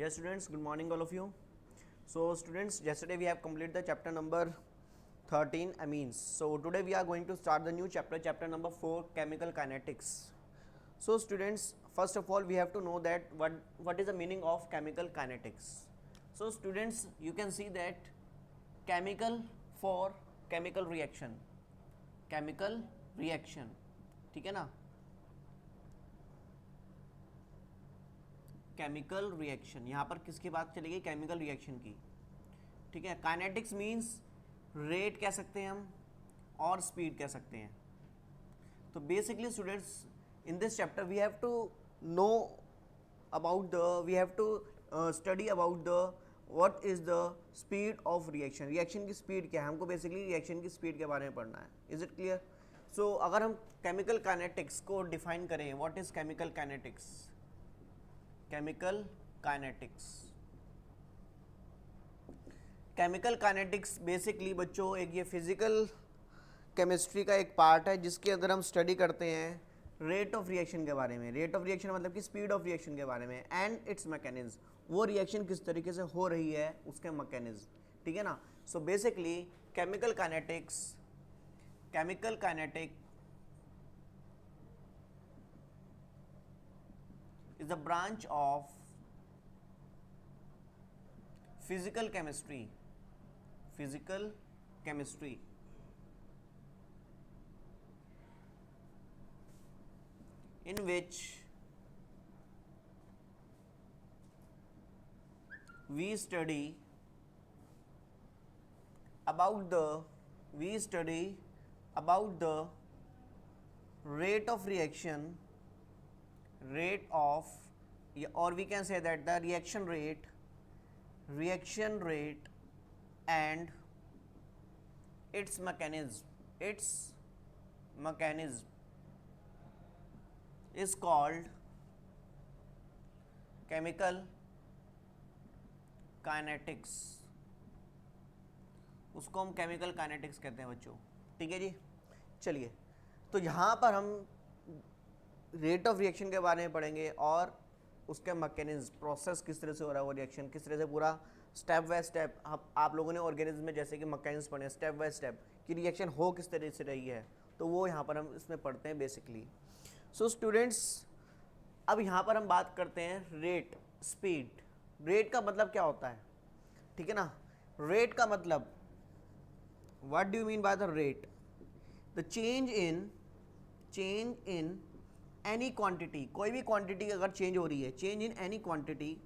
Yes, students, good morning, all of you. So, students, yesterday we have completed the chapter number 13, amines. So, today we are going to start the new chapter, chapter number 4, chemical kinetics. So, students, first of all, we have to know that what is the meaning of chemical kinetics. So, students, you can see that chemical for chemical reaction, ठीक है ना, chemical reaction, यहाँ पर किसकी बात चलेगी, chemical reaction की, ठीक है. काइनेटिक्स मीन्स रेट कह सकते हैं हम और स्पीड कह सकते हैं. तो basically students, in this chapter we have to know about the we have to study about the what is the speed of reaction. Reaction की स्पीड क्या है, हमको बेसिकली रिएक्शन की स्पीड के बारे में पढ़ना है. Is it clear? सो अगर हम केमिकल काइनेटिक्स को डिफाइन करें, what is chemical kinetics? Chemical kinetics basically बच्चों एक ये फिजिकल केमिस्ट्री का एक पार्ट है जिसके अंदर हम स्टडी करते हैं रेट ऑफ रिएक्शन के बारे में. रेट ऑफ रिएक्शन मतलब कि स्पीड ऑफ रिएक्शन के बारे में एंड इट्स मैकेनिज्म, वो रिएक्शन किस तरीके से हो रही है उसके मैकेनिज्म, ठीक है ना. So basically chemical kinetic is a branch of physical chemistry in which we study about the rate of reaction, or we can say that the reaction rate and its mechanism is called chemical kinetics. उसको हम chemical kinetics कहते हैं बच्चों, ठीक है जी. चलिए, तो यहाँ पर हम रेट ऑफ रिएक्शन के बारे में पढ़ेंगे और उसके मैकेनिज्म, प्रोसेस किस तरह से हो रहा है, वो रिएक्शन किस तरह से पूरा स्टेप बाय स्टेप. आप लोगों ने ऑर्गेनिज्म में जैसे कि मैकेनिज्म पढ़े स्टेप बाय स्टेप कि रिएक्शन हो किस तरह से रही है, तो वो यहाँ पर हम इसमें पढ़ते हैं बेसिकली. सो स्टूडेंट्स, अब यहाँ पर हम बात करते हैं रेट, स्पीड. रेट का मतलब क्या होता है, ठीक है ना. रेट का मतलब, what do you mean by the rate? The change in any quantity, कोई भी क्वांटिटी अगर चेंज हो रही है, change in any quantity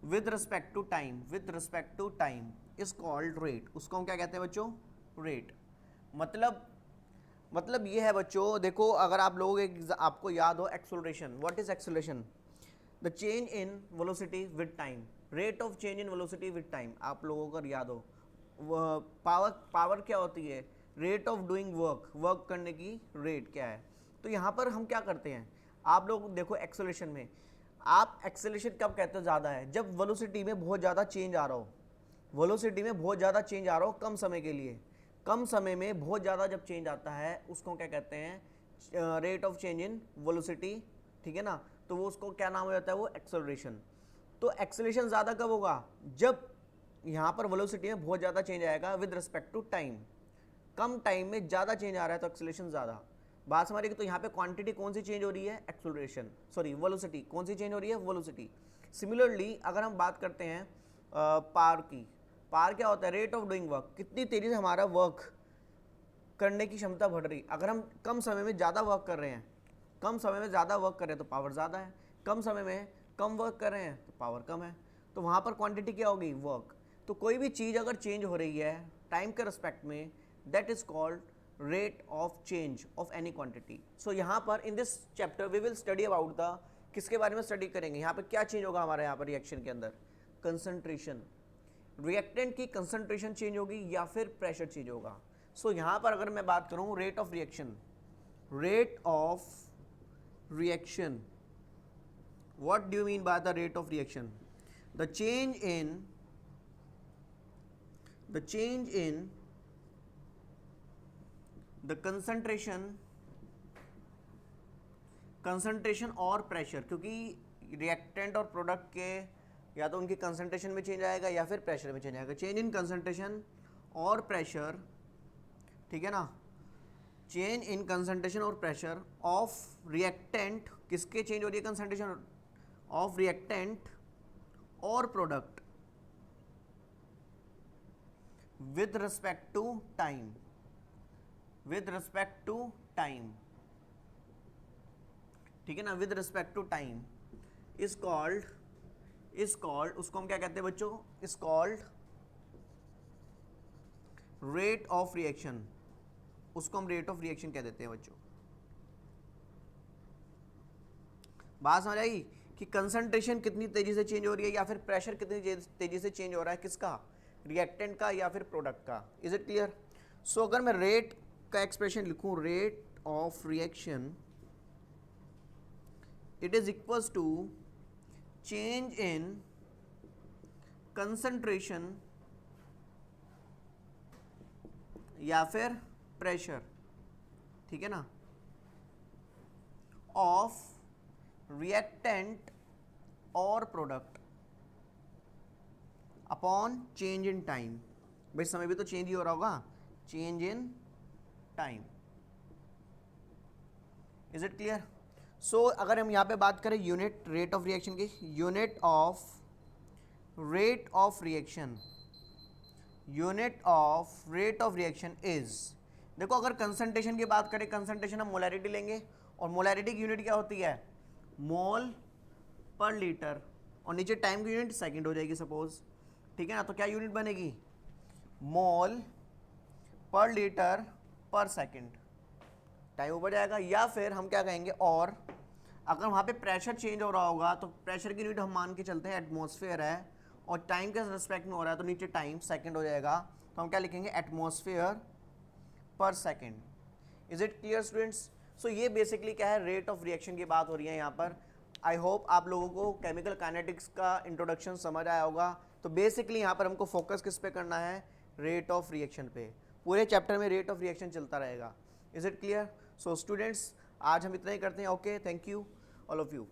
with respect to time is called rate. उसको हम क्या कहते हैं बच्चों? रेट. मतलब ये है बच्चों, देखो अगर आप लोग आपको याद हो acceleration, what is acceleration? The change in velocity with time, rate of change in velocity with time. आप लोगों को याद हो पावर क्या होती है? रेट ऑफ डूइंग वर्क करने की रेट क्या है. तो यहाँ पर हम क्या करते हैं, आप लोग देखो एक्सेलरेशन में, आप एक्सेलरेशन कब कहते हो ज़्यादा है? जब वेलोसिटी में बहुत ज़्यादा चेंज आ रहा हो, कम समय के लिए, कम समय में बहुत ज़्यादा जब चेंज आता है उसको क्या कहते हैं? Rate of change in velocity, ठीक है ना. तो वो उसको क्या नाम हो जाता है? वो एक्सेलरेशन. तो एक्सेलरेशन ज़्यादा कब होगा? जब यहाँ पर वेलोसिटी में बहुत ज़्यादा चेंज आएगा विद रिस्पेक्ट टू टाइम. कम टाइम में ज़्यादा चेंज आ रहा है तो एक्सेलरेशन ज़्यादा. बात समझिए. तो यहाँ पे क्वांटिटी कौन सी चेंज हो रही है? एक्सेलरेशन, सॉरी वेलोसिटी कौन सी चेंज हो रही है? वेलोसिटी. सिमिलरली अगर हम बात करते हैं पावर की, पावर क्या होता है? रेट ऑफ डूइंग वर्क, कितनी तेज़ी से हमारा वर्क करने की क्षमता बढ़ रही. अगर हम कम समय में ज़्यादा वर्क कर रहे हैं तो पावर ज़्यादा है. कम समय में कम वर्क कर रहे हैं तो पावर कम है. तो वहाँ पर क्वांटिटी क्या होगी? वर्क. तो कोई भी चीज़ अगर चेंज हो रही है टाइम के रिस्पेक्ट में, that is called rate of change of any quantity. So यहाँ पर in this chapter we will study about the, किसके बारे में स्टडी करेंगे? यहाँ पर क्या चेंज होगा हमारे यहाँ पर रिएक्शन के अंदर? कंसंट्रेशन. रिएक्टेंट की कंसंट्रेशन चेंज होगी या फिर प्रेशर चेंज होगा. सो यहाँ पर अगर मैं बात करूँ rate of reaction, what do you mean by the rate of reaction? The change in the concentration और प्रेशर. क्योंकि रिएक्टेंट और प्रोडक्ट के या तो उनकी कंसंट्रेशन में चेंज आएगा या फिर प्रेशर में चेंज आएगा। चेंज इन कंसंट्रेशन और प्रेशर, ठीक है ना, चेंज इन कंसंट्रेशन और प्रेशर ऑफ रिएक्टेंट, किसके चेंज हो रही है कंसंट्रेशन, ऑफ रिएक्टेंट और product with respect to time, with respect to time, ठीक है ना, with respect to time is called उसको हम क्या कहते हैं बच्चों, is called rate of reaction, उसको हम रेट ऑफ रिएक्शन कह देते हैं बच्चों। बात समझ आई कि कंसंट्रेशन कितनी तेजी से चेंज हो रही है या फिर प्रेशर कितनी तेजी से चेंज हो रहा है, किसका, रिएक्टेंट का या फिर प्रोडक्ट का। Is it clear? सो अगर मैं रेट का एक्सप्रेशन लिखूं, rate of reaction, it is equals to change in concentration या फिर प्रेशर, ठीक है ना, ऑफ रिएक्टेंट और product upon change in time. भाई समय भी तो चेंज ही हो रहा होगा, change in time. Is it clear? So अगर हम यहां पे बात करें यूनिट रेट ऑफ रिएक्शन की, unit of rate of reaction, unit of rate of reaction is, देखो अगर कंसंट्रेशन की बात करें, कंसंट्रेशन हम मोलैरिटी लेंगे और मोलैरिटी की यूनिट क्या होती है, मोल पर लीटर, और नीचे टाइम की यूनिट सेकंड हो जाएगी सपोज, ठीक है ना। तो क्या यूनिट बनेगी, मोल पर लीटर पर सेकंड, टाइम ऊपर जाएगा। या फिर हम क्या कहेंगे, और अगर वहाँ पे प्रेशर चेंज हो रहा होगा तो प्रेशर की यूनिट हम मान के चलते हैं एटमॉस्फेयर है, और टाइम के रिस्पेक्ट में हो रहा है तो नीचे टाइम सेकंड हो जाएगा, तो हम क्या लिखेंगे, एटमॉस्फेयर पर second. Is it clear students? So ये बेसिकली क्या है, रेट ऑफ रिएक्शन की बात हो रही है यहाँ पर। आई होप आप लोगों को केमिकल काइनेटिक्स का इंट्रोडक्शन समझ आया होगा। तो बेसिकली यहाँ पर हमको फोकस किस पे करना है, रेट ऑफ रिएक्शन पे। पूरे चैप्टर में रेट ऑफ रिएक्शन चलता रहेगा। Is it clear? So students आज हम इतना ही करते हैं। Okay, thank you all of you.